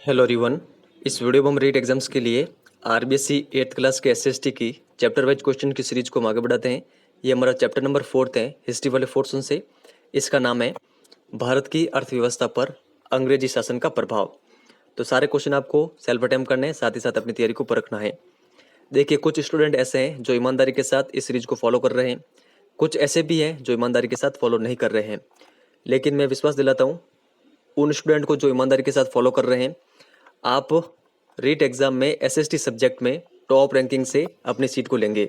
Hello everyone. इस video में हम रीट एग्जाम्स के लिए आरबीएससी 8th क्लास के एसएसटी की चैप्टर वाइज क्वेश्चन की सीरीज को हम आगे बढ़ाते हैं। ये हमारा चैप्टर नंबर 4 है, हिस्ट्री वाले पोर्शन से। इसका नाम है भारत की अर्थव्यवस्था पर अंग्रेजी शासन का प्रभाव। तो सारे क्वेश्चन आपको सेल्फ अटेम्प्ट करने हैं, साथ ही साथ अपनी तैयारी को परखना है। देखिए, कुछ स्टूडेंट ऐसे हैं जो ईमानदारी के साथ इस सीरीज को फॉलो कर रहे हैं, कुछ ऐसे भी हैं जो ईमानदारी के साथ फॉलो नहीं कर रहे हैं। लेकिन मैं विश्वास दिलाता हूँ उन स्टूडेंट को जो ईमानदारी के साथ फॉलो कर रहे हैं, आप रीट एग्जाम में एसएसटी सब्जेक्ट में टॉप रैंकिंग से अपनी सीट को लेंगे।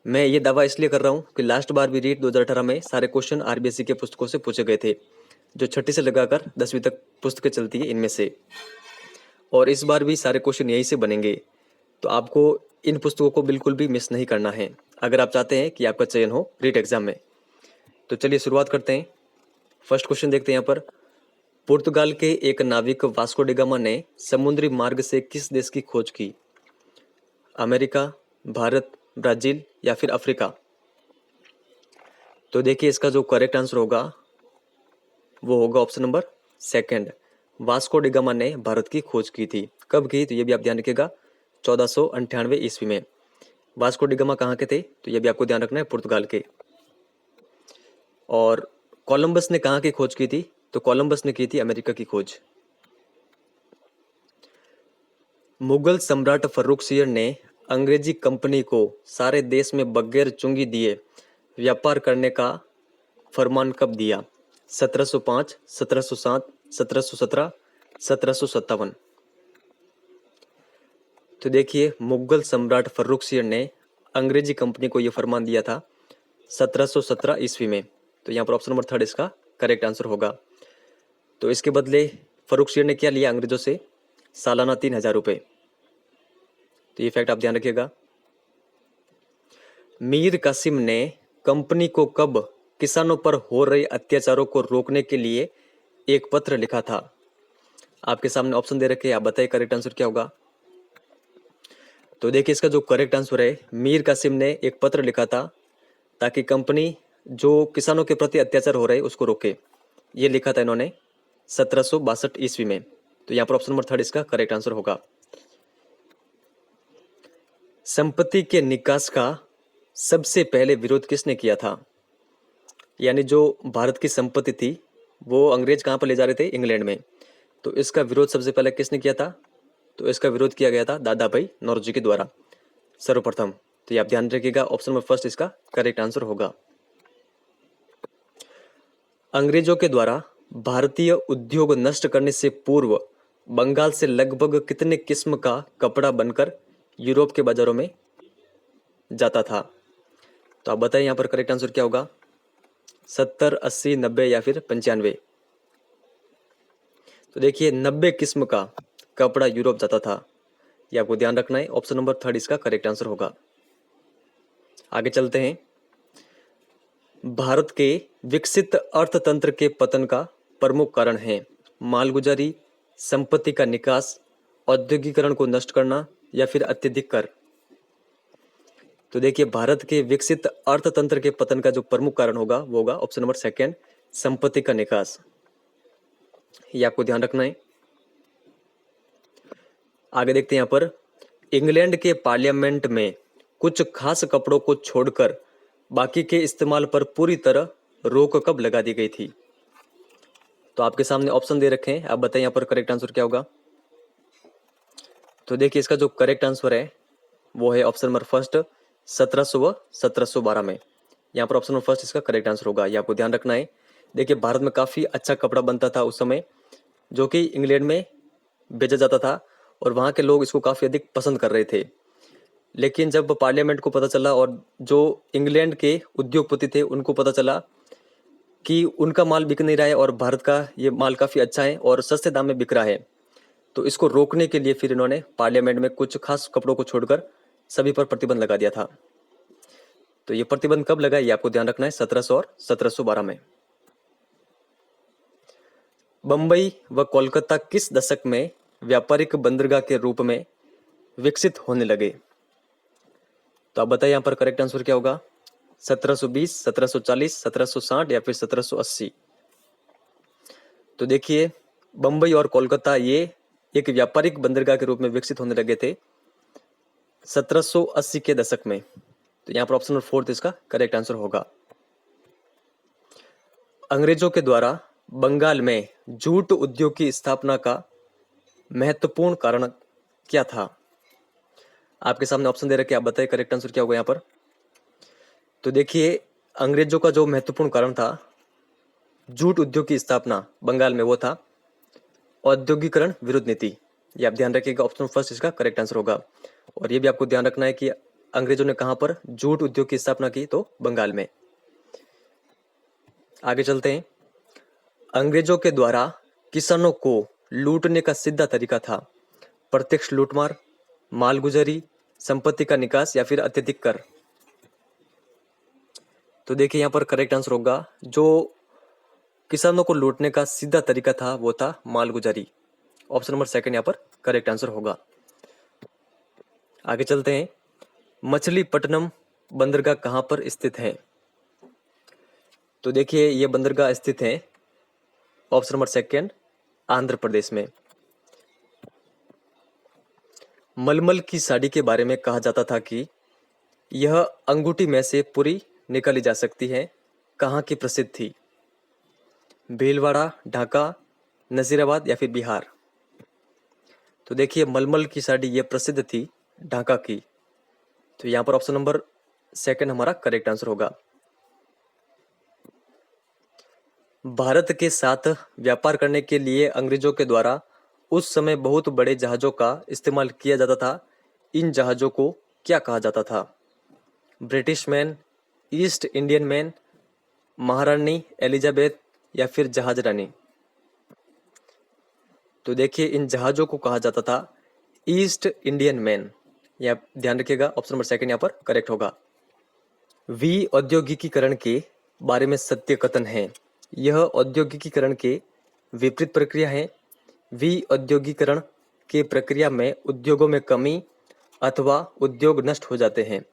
मैं ये दावा इसलिए कर रहा हूँ कि लास्ट बार भी रीट 2018 में सारे क्वेश्चन आरबीएससी के पुस्तकों से पूछे गए थे, जो 6ठी से लगाकर 10वीं तक पुस्तकें चलती है इनमें से, और इस बार भी सारे क्वेश्चन यहीं से बनेंगे। तो आपको इन पुस्तकों को बिल्कुल भी मिस नहीं करना है अगर आप चाहते हैं कि आपका चयन हो रीट एग्जाम में। तो चलिए शुरुआत करते हैं। फर्स्ट क्वेश्चन देखते हैं यहाँ पर। पुर्तगाल के एक नाविक वास्को डी गामा ने समुद्री मार्ग से किस देश की खोज की? अमेरिका, भारत, ब्राजील या फिर अफ्रीका? तो देखिए, इसका जो करेक्ट आंसर होगा वो होगा option number second. Vasco D gamma ने भारत की खोज की थी। कब की? तो ये भी आप ध्यान रखिएगा, 1498 ईस्वी में। वास्को डी गामा कहाँ के थे? तो ये भी आपको ध्यान रखना है, पुर्तगाल के। और कोलंबस ने कहाँ की खोज की थी? तो कोलंबस ने की थी अमेरिका की खोज। मुगल सम्राट फर्रुखसियर ने अंग्रेजी कंपनी को सारे देश में बगैर चुंगी दिए व्यापार करने का फरमान कब दिया? 1705, 1707, 1717, 1757? तो देखिए, मुगल सम्राट फर्रुखसियर ने अंग्रेजी कंपनी को यह फरमान दिया था 1717 ईस्वी में। तो यहाँ पर ऑप्शन नंबर थर्ड इसका करेक्ट आंसर होगा। तो इसके बदले फर्रुखसियर ने क्या लिया अंग्रेजों से? सालाना 3000 रुपये। तो ये फैक्ट आप ध्यान रखिएगा। मीर कासिम ने कंपनी को कब किसानों पर हो रहे अत्याचारों को रोकने के लिए एक पत्र लिखा था? आपके सामने ऑप्शन दे रखे हैं, आप बताइए करेक्ट आंसर क्या होगा। तो देखिए, इसका जो करेक्ट आंसर है, मीर कासिम ने एक पत्र लिखा था ताकि कंपनी जो किसानों के प्रति अत्याचार हो रहे उसको रोके। ये लिखा था इन्होंने 1762 ईस्वी में। तो यहाँ पर ऑप्शन नंबर थर्ड इसका करेक्ट आंसर होगा। संपत्ति के निकास का सबसे पहले विरोध किसने किया था? यानी जो भारत की संपत्ति थी वो अंग्रेज कहाँ पर ले जा रहे थे? इंग्लैंड में। तो इसका विरोध सबसे पहले किसने किया था? तो इसका विरोध किया गया था दादा भाई नौरोजी के द्वारा सर्वप्रथम। तो ये आप ध्यान रखिएगा, ऑप्शन नंबर फर्स्ट इसका करेक्ट आंसर होगा। अंग्रेजों के द्वारा भारतीय उद्योग नष्ट करने से पूर्व बंगाल से लगभग कितने किस्म का कपड़ा बनकर यूरोप के बाजारों में जाता था? तो आप बताइए यहाँ पर करेक्ट आंसर क्या होगा। 70, 80, 90 या फिर 95? तो देखिए, 90 किस्म का कपड़ा यूरोप जाता था। ये आपको ध्यान रखना है, ऑप्शन नंबर थर्ड इसका करेक्ट आंसर होगा। आगे चलते हैं। भारत के विकसित अर्थतंत्र के पतन का प्रमुख कारण है मालगुजारी, संपत्ति का निकास, औद्योगिकरण को नष्ट करना या फिर अत्यधिक कर? तो देखिए, भारत के विकसित अर्थतंत्र के पतन का जो प्रमुख कारण होगा वो होगा ऑप्शन नंबर सेकंड, संपत्ति का निकास। ये आपको ध्यान रखना है। आगे देखते हैं यहाँ पर। इंग्लैंड के पार्लियामेंट में कुछ खास कपड़ों को छोड़कर बाकी के इस्तेमाल पर पूरी तरह रोक कब लगा दी गई थी? तो आपके सामने ऑप्शन दे रखे हैं, आप बताइए यहाँ पर करेक्ट आंसर क्या होगा। तो देखिए, इसका जो करेक्ट आंसर है वो है ऑप्शन नंबर फर्स्ट, 1700 व 1712 में। यहाँ पर ऑप्शन नंबर फर्स्ट इसका करेक्ट आंसर होगा। ये आपको ध्यान रखना है। देखिए, भारत में काफ़ी अच्छा कपड़ा बनता था उस समय, जो कि इंग्लैंड में भेजा जाता था और वहाँ के लोग इसको काफ़ी अधिक पसंद कर रहे थे। लेकिन जब पार्लियामेंट को पता चला और जो इंग्लैंड के उद्योगपति थे उनको पता चला कि उनका माल बिक नहीं रहा है और भारत का ये माल काफ़ी अच्छा है और सस्ते दाम में बिक रहा है, तो इसको रोकने के लिए फिर इन्होंने पार्लियामेंट में कुछ खास कपड़ों को छोड़कर सभी पर प्रतिबंध लगा दिया था। तो ये प्रतिबंध कब लगा ये आपको ध्यान रखना है, 1700 और 1712 में। बम्बई व कोलकाता किस दशक में व्यापारिक बंदरगाह के रूप में विकसित होने लगे? तो आप बताइए यहाँ पर करेक्ट आंसर क्या होगा। 1720, 1740, 1760 या फिर 1780? तो देखिए, बम्बई और कोलकाता ये एक व्यापारिक बंदरगाह के रूप में विकसित होने लगे थे 1780 के दशक में। तो यहाँ पर ऑप्शन नंबर 4 इसका करेक्ट आंसर होगा। अंग्रेजों के द्वारा बंगाल में जूट उद्योग की स्थापना का महत्वपूर्ण कारण क्या था? आपके सामने ऑप्शन दे रखे, आप बताइए करेक्ट आंसर क्या होगा यहाँ पर। तो देखिए, अंग्रेजों का जो महत्वपूर्ण कारण था जूट उद्योग की स्थापना बंगाल में, वो था औद्योगिकरण विरुद्ध नीति। ये आप ध्यान रखिएगा, ऑप्शन फर्स्ट इसका करेक्ट आंसर होगा। और ये भी आपको ध्यान रखना है कि अंग्रेजों ने कहां पर जूट उद्योग की स्थापना की, तो बंगाल में। आगे चलते हैं। अंग्रेजों के द्वारा किसानों को लूटने का सीधा तरीका था प्रत्यक्ष लूटमार, मालगुजारी, संपत्ति का निकास या फिर अत्यधिक कर। तो देखिए यहाँ पर करेक्ट आंसर होगा, जो किसानों को लूटने का सीधा तरीका था वो था मालगुजारी। ऑप्शन नंबर सेकंड यहाँ पर करेक्ट आंसर होगा। आगे चलते हैं। मछलीपट्टनम बंदरगाह कहां पर स्थित है? तो देखिए, ये बंदरगाह स्थित है option number second Andhra Pradesh में। मलमल की साड़ी के बारे में कहा जाता था कि यह अंगूठी में से पूरी निकाली जा सकती है, कहाँ की प्रसिद्ध थी? भीलवाड़ा, ढाका, नजीराबाद या फिर बिहार। तो देखिए, मलमल की साड़ी ये प्रसिद्ध थी ढाका की। तो यहाँ पर ऑप्शन नंबर सेकंड हमारा करेक्ट आंसर होगा। भारत के साथ व्यापार करने के लिए अंग्रेजों के द्वारा उस समय बहुत बड़े जहाजों का इस्तेमाल किया जाता था। इन जहाजों को क्या कहा जाता था? British man, east Indian man, महारानी एलिजाबेथ या फिर जहाज रानी। तो देखिए, इन जहाजों को कहा जाता था ईस्ट इंडियन मैन। यह ध्यान रखिएगा, ऑप्शन नंबर सेकंड यहाँ पर करेक्ट होगा। औद्योगिकीकरण के बारे में सत्य कथन है। यह औद्योगिकीकरण के विपरीत प्रक्रिया है। औद्योगिकीकरण के प्रक्रिया में उद्योगों में कमी अथवा उद्योग नष्ट हो जाते हैं।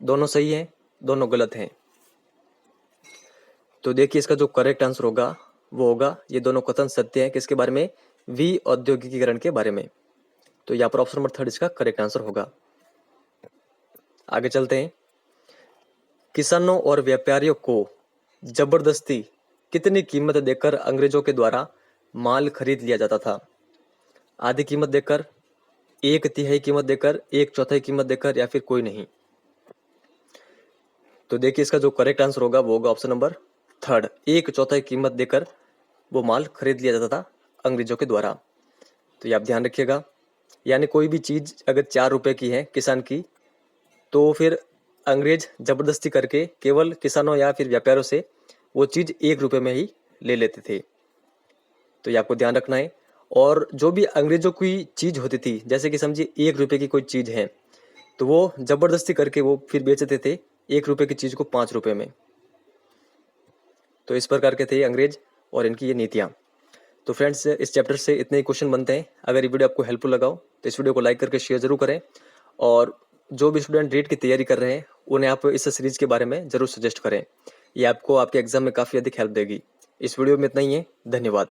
दोनों सही है, दोनों गलत हैं। तो देखिए, इसका जो करेक्ट आंसर होगा वो होगा, ये दोनों कथन सत्य है। किसके बारे में? औद्योगिकीकरण के बारे में। तो यहाँ पर ऑप्शन नंबर थर्ड इसका करेक्ट आंसर होगा। आगे चलते हैं। किसानों और व्यापारियों को जबरदस्ती कितनी कीमत देकर अंग्रेजों के द्वारा माल खरीद लिया जाता था? आधी कीमत देकर, एक तिहाई कीमत देकर, एक चौथाई कीमत देकर या फिर कोई नहीं। तो देखिए, इसका जो करेक्ट आंसर होगा वो होगा ऑप्शन नंबर थर्ड, एक चौथाई कीमत देकर वो माल खरीद लिया जाता था अंग्रेजों के द्वारा। तो ये आप ध्यान रखिएगा, यानी कोई भी चीज अगर 4 रुपए की है किसान की, तो फिर अंग्रेज जबरदस्ती करके केवल किसानों या फिर व्यापारियों से वो चीज 1 रुपए में ही ले लेते थे। तो ये आपको ध्यान रखना है। और जो भी अंग्रेजों की चीज होती थी, जैसे कि समझिए 1 रुपए की कोई चीज है, तो वो जबरदस्ती करके वो फिर बेचते थे 1 रुपए की चीज को 5 रुपए में। तो इस प्रकार के थे अंग्रेज और इनकी ये नीतियां। तो फ्रेंड्स, इस चैप्टर से इतने ही क्वेश्चन बनते हैं। अगर ये वीडियो आपको हेल्पफुल लगा हो तो इस वीडियो को लाइक करके शेयर जरूर करें। और जो भी स्टूडेंट रीट की तैयारी कर रहे हैं उन्हें आप इस सीरीज के बारे में जरूर सजेस्ट करें। ये आपको आपके एग्जाम में काफ़ी अधिक हेल्प देगी। इस वीडियो में इतना ही है। धन्यवाद।